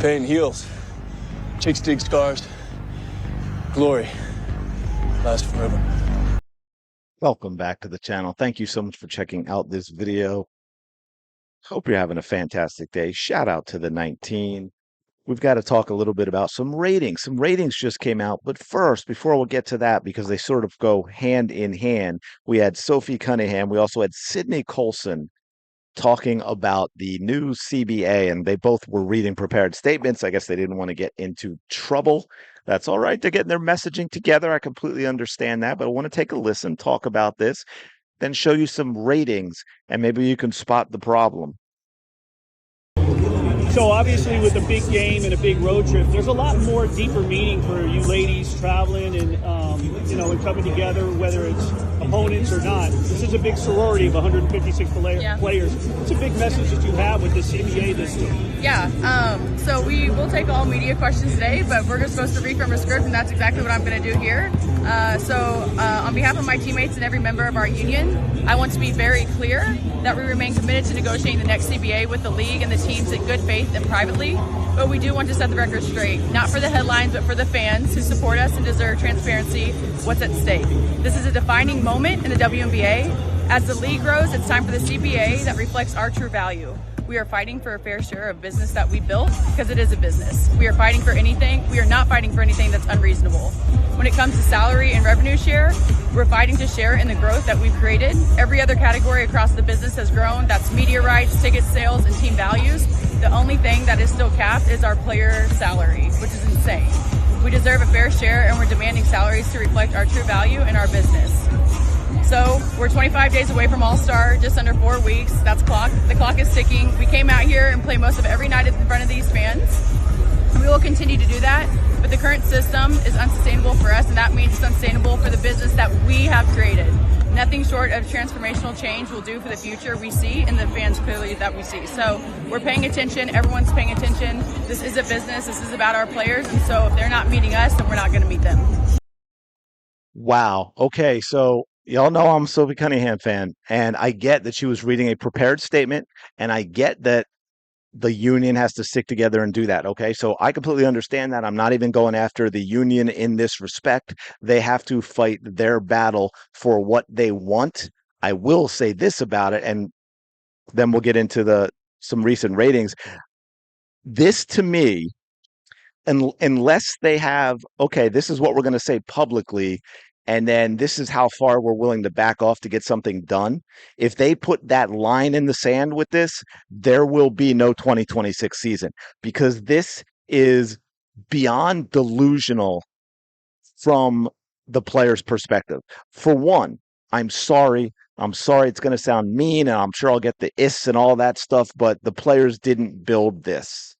Pain heals. Chicks dig scars. Glory lasts forever. Welcome back to the channel. Thank you so much for checking out this video. Hope you're having a fantastic day. Shout out to the 19. We've got to talk a little bit about some ratings. Some ratings just came out, but first, before we'll get to that, because they sort of go hand in hand, we had Sophie Cunningham. We also had Sydney Colson talking about the new CBA, and they both were reading prepared statements. I guess they didn't want to get into trouble. That's all right. They're getting their messaging together. I completely understand that, but I want to take a listen, talk about this, then show you some ratings, and maybe you can spot the problem. So obviously with a big game and a big road trip, there's a lot more deeper meaning for you ladies traveling and and coming together, whether it's opponents or not. This is a big sorority of 156 players. It's a big message that you have with the CBA this week. Yeah, so we will take all media questions today, but we're just supposed to read from a script, and that's exactly what I'm going to do here. On behalf of my teammates and every member of our union, I want to be very clear that we remain committed to negotiating the next CBA with the league and the teams in good faith and privately, but we do want to set the record straight, not for the headlines, but for the fans who support us and deserve transparency. What's at stake? This is a defining moment in the WNBA. As the league grows, it's time for the CBA that reflects our true value. We are fighting for a fair share of business that we built because it is a business. We are fighting for anything. We are not fighting for anything that's unreasonable. When it comes to salary and revenue share, we're fighting to share in the growth that we've created. Every other category across the business has grown. That's media rights, ticket sales, and team values. The only thing that is still capped is our player salary, which is insane. We deserve a fair share, and we're demanding salaries to reflect our true value in our business. So we're 25 days away from All-Star, just under 4 weeks. That's the clock is ticking. We came out here and play most of every night in front of these fans. And we will continue to do that, but the current system is unsustainable for us, and that means it's unsustainable for the business that we have created. Nothing short of transformational change will do for the future we see and the fans clearly that we see. So we're paying attention. Everyone's paying attention. This is a business. This is about our players. And so if they're not meeting us, then we're not going to meet them. Wow. Okay. So y'all know I'm a Sophie Cunningham fan, and I get that she was reading a prepared statement, and I get that the union has to stick together and do that. Okay. So I completely understand that. I'm not even going after the union in this respect. They have to fight their battle for what they want. I will say this about it, and then we'll get into some recent ratings. This to me, unless they have, okay, this is what we're going to say publicly, and then this is how far we're willing to back off to get something done. If they put that line in the sand with this, there will be no 2026 season, because this is beyond delusional from the player's perspective. For one, I'm sorry. It's going to sound mean, and I'm sure I'll get the iss and all that stuff, but the players didn't build this.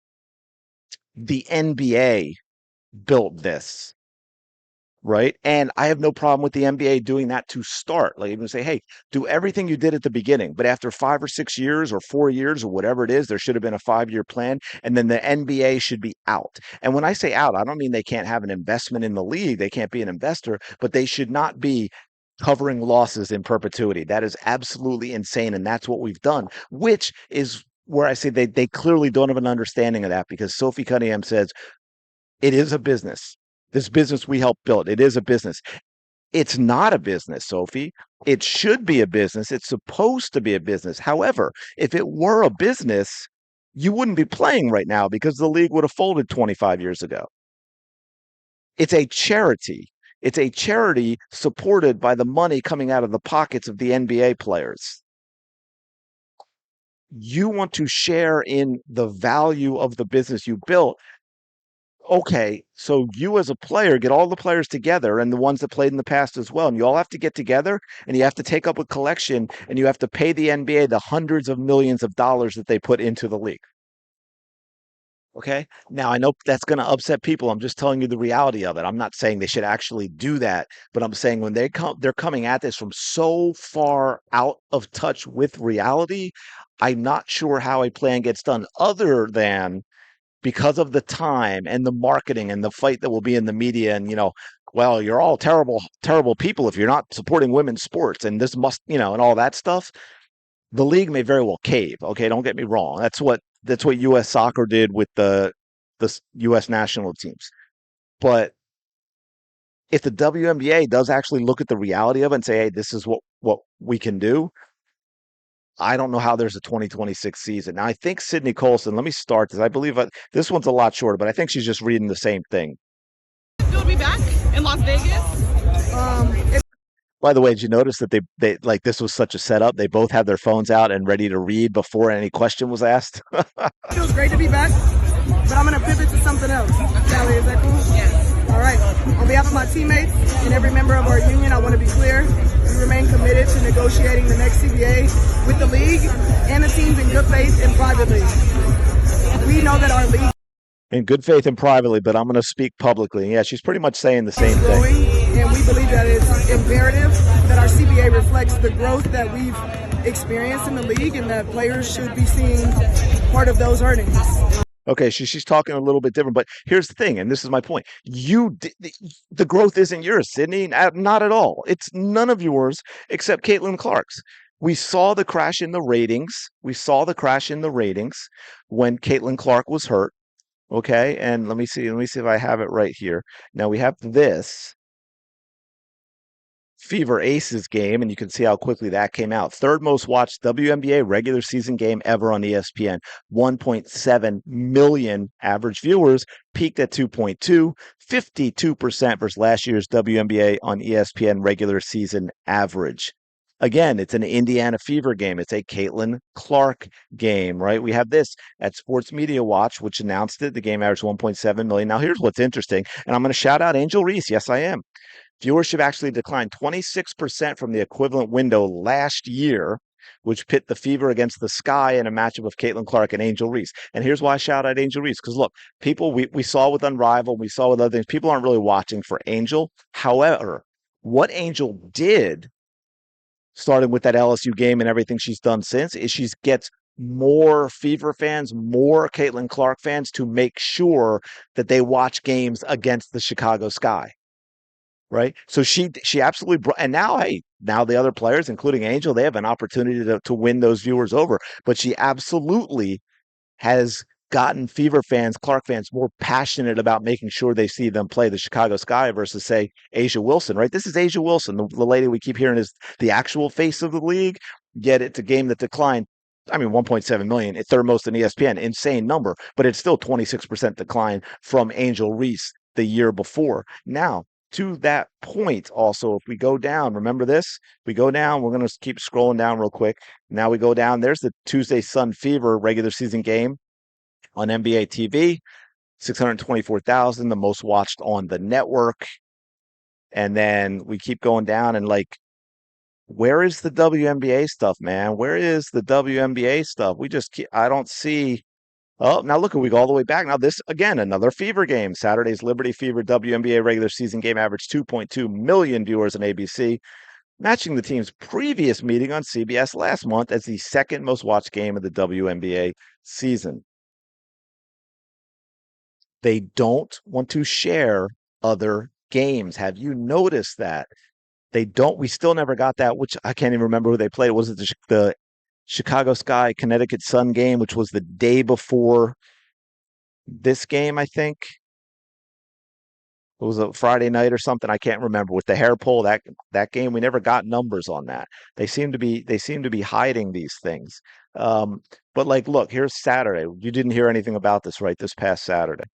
The NBA built this. Right. And I have no problem with the NBA doing that to start. Like, even say, hey, do everything you did at the beginning. But after 5 or 6 years or 4 years or whatever it is, there should have been a 5-year plan. And then the NBA should be out. And when I say out, I don't mean they can't have an investment in the league. They can't be an investor, but they should not be covering losses in perpetuity. That is absolutely insane. And that's what we've done, which is where I say they clearly don't have an understanding of that, because Sophie Cunningham says it is a business. This business we helped build, it is a business. It's not a business, Sophie. It should be a business. It's supposed to be a business. However, if it were a business, you wouldn't be playing right now, because the league would have folded 25 years ago. It's a charity. It's a charity supported by the money coming out of the pockets of the NBA players. You want to share in the value of the business you built. Okay, so you as a player get all the players together, and the ones that played in the past as well, and you all have to get together, and you have to take up a collection, and you have to pay the NBA the hundreds of millions of dollars that they put into the league. Okay, now I know that's going to upset people. I'm just telling you the reality of it. I'm not saying they should actually do that, but I'm saying when they're coming at this from so far out of touch with reality, I'm not sure how a plan gets done, other than because of the time and the marketing and the fight that will be in the media. And, well, you're all terrible, terrible people if you're not supporting women's sports, and this must, and all that stuff. The league may very well cave. Okay, don't get me wrong. That's what U.S. Soccer did with the the U.S. national teams. But if the WNBA does actually look at the reality of it and say, hey, this is what we can do, I don't know how there's a 2026 season. Now, I think Sydney Colson, let me start this. I believe this one's a lot shorter, but I think she's just reading the same thing. Good to be back in Las Vegas. By the way, did you notice that they like this was such a setup? They both had their phones out and ready to read before any question was asked. It feels great to be back, but I'm going to pivot to something else. Sally, is that cool? Yes. All right. On behalf of my teammates and every member of our union, I want to be clear. We remain committed to negotiating the next CBA with the league and the teams in good faith and privately. We know that our league in good faith and privately, but I'm going to speak publicly. Yeah, she's pretty much saying the same growing, thing. And we believe that it's imperative that our CBA reflects the growth that we've experienced in the league and that players should be seeing part of those earnings. Okay, she's talking a little bit different, but here's the thing, and this is my point. The growth isn't yours, Sydney, not at all. It's none of yours except Caitlin Clark's. We saw the crash in the ratings. We saw the crash in the ratings when Caitlin Clark was hurt. Okay, and let me see if I have it right here. Now we have this Fever Aces game, and you can see how quickly that came out. Third most watched WNBA regular season game ever on ESPN. 1.7 million average viewers, peaked at 2.2, 52% versus last year's WNBA on ESPN regular season average. Again, it's an Indiana Fever game. It's a Caitlin Clark game, right? We have this at Sports Media Watch, which announced it. The game averaged 1.7 million. Now, here's what's interesting, and I'm going to shout out Angel Reese. Yes, I am. Viewership actually declined 26% from the equivalent window last year, which pit the Fever against the Sky in a matchup of Caitlin Clark and Angel Reese. And here's why I shout out Angel Reese, because look, people we saw with Unrivaled, we saw with other things, people aren't really watching for Angel. However, what Angel did, starting with that LSU game and everything she's done since, is she gets more Fever fans, more Caitlin Clark fans to make sure that they watch games against the Chicago Sky. Right. So she absolutely brought, and now, hey, now the other players, including Angel, they have an opportunity to win those viewers over. But she absolutely has gotten Fever fans, Clark fans, more passionate about making sure they see them play the Chicago Sky versus, say, A'ja Wilson, right? This is A'ja Wilson, the lady we keep hearing is the actual face of the league. Yet it's a game that declined. I mean, 1.7 million, it's third most in ESPN, insane number, but it's still 26% decline from Angel Reese the year before. Now, to that point, also, if we go down, remember this? We go down, we're going to keep scrolling down real quick. Now we go down. There's the Tuesday Sun Fever regular season game on NBA TV, 624,000, the most watched on the network. And then we keep going down and like, where is the WNBA stuff, man? Where is the WNBA stuff? I don't see. Oh, now look, we go all the way back. Now this, again, another Fever game. Saturday's Liberty Fever WNBA regular season game averaged 2.2 million viewers on ABC, matching the team's previous meeting on CBS last month as the second most watched game of the WNBA season. They don't want to share other games. Have you noticed that? They don't. We still never got that, which I can't even remember who they played. Was it the Chicago Sky Connecticut Sun game, which was the day before this game, I think? It was a Friday night or something. I can't remember. With the hair pull, that game, we never got numbers on that. They seem to be hiding these things. But like, look, here's Saturday. You didn't hear anything about this, right? This past Saturday.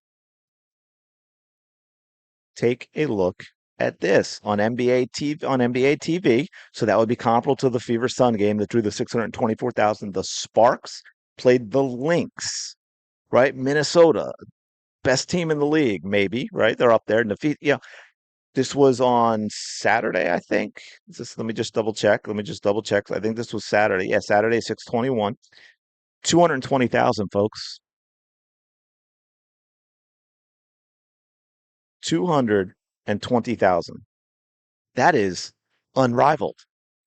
Take a look at this on NBA TV. So that would be comparable to the Fever Sun game that drew the 624,000. The Sparks played the Lynx, right? Minnesota, best team in the league, maybe, right? They're up there in defeat. Yeah. This was on Saturday, I think. Let me just double check. I think this was Saturday. Yeah, Saturday, 6/21. 220,000, folks. 220,000. That is unrivaled.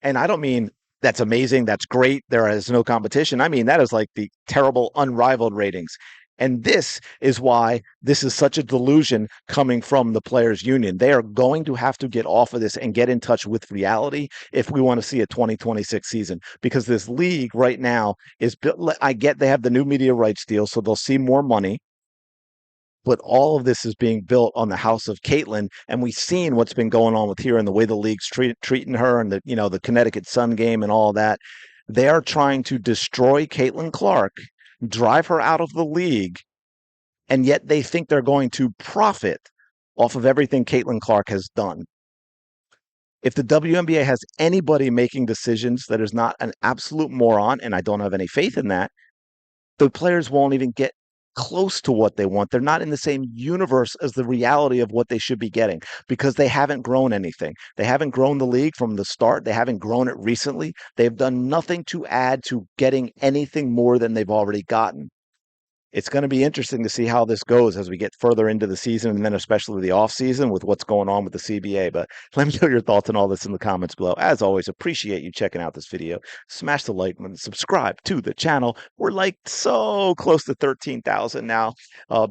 And I don't mean that's amazing, that's great, there is no competition. I mean, that is like the terrible unrivaled ratings. And this is why this is such a delusion coming from the players' union. They are going to have to get off of this and get in touch with reality if we want to see a 2026 season. Because this league right now is built. I get they have the new media rights deal, so they'll see more money. but all of this is being built on the house of Caitlyn, and we've seen what's been going on with here and the way the league's treating her, and the Connecticut Sun game and all that. They are trying to destroy Caitlin Clark, drive her out of the league, and yet they think they're going to profit off of everything Caitlin Clark has done. If the WNBA has anybody making decisions that is not an absolute moron, and I don't have any faith in that, the players won't even get close to what they want. They're not in the same universe as the reality of what they should be getting because they haven't grown anything. They haven't grown the league from the start. They haven't grown it recently. They've done nothing to add to getting anything more than they've already gotten. It's going to be interesting to see how this goes as we get further into the season, and then especially the off season with what's going on with the CBA. But let me know your thoughts on all this in the comments below. As always, appreciate you checking out this video. Smash the like button, subscribe to the channel. We're like so close to 13,000 now.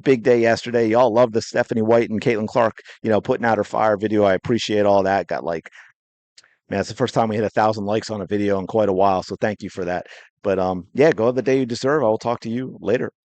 Big day yesterday. Y'all love the Stephanie White and Caitlin Clark, putting out her fire video. I appreciate all that. Got like, man, it's the first time we hit 1,000 likes on a video in quite a while. So thank you for that. But yeah, go have the day you deserve. I will talk to you later.